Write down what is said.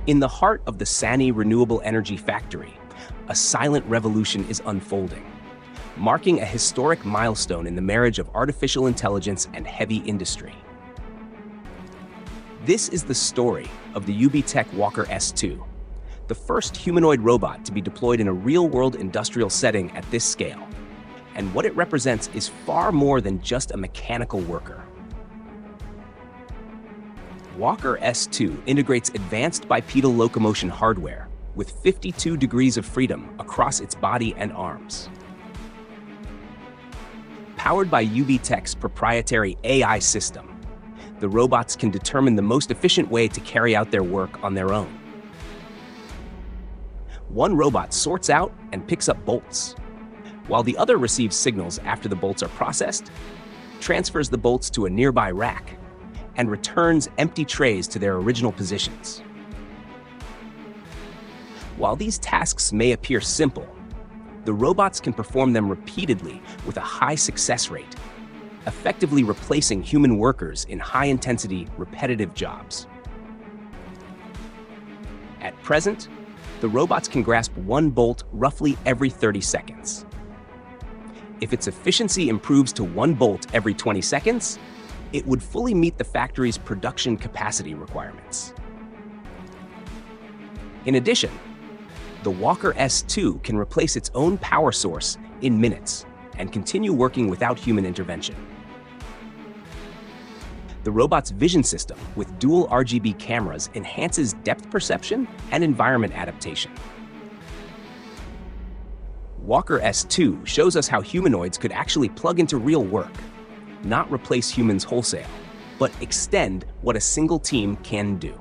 In the heart of the SANY Renewable Energy Factory, a silent revolution is unfolding, marking a historic milestone in the marriage of artificial intelligence and heavy industry. This is the story of the UBtech Walker S2, the first humanoid robot to be deployed in a real-world industrial setting at this scale. And what it represents is far more than just a mechanical worker. Walker S2 integrates advanced bipedal locomotion hardware with 52 degrees of freedom across its body and arms. Powered by UBtech's proprietary AI system, the robots can determine the most efficient way to carry out their work on their own. One robot sorts out and picks up bolts, while the other receives signals after the bolts are processed, transfers the bolts to a nearby rack, and returns empty trays to their original positions. While these tasks may appear simple, the robots can perform them repeatedly with a high success rate, effectively replacing human workers in high-intensity, repetitive jobs. At present, the robots can grasp one bolt roughly every 30 seconds. If its efficiency improves to one bolt every 20 seconds, it would fully meet the factory's production capacity requirements. In addition, the Walker S2 can replace its own power source in minutes and continue working without human intervention. The robot's vision system with dual RGB cameras enhances depth perception and environment adaptation. Walker S2 shows us how humanoids could actually plug into real work, not replace humans wholesale, but extend what a single team can do.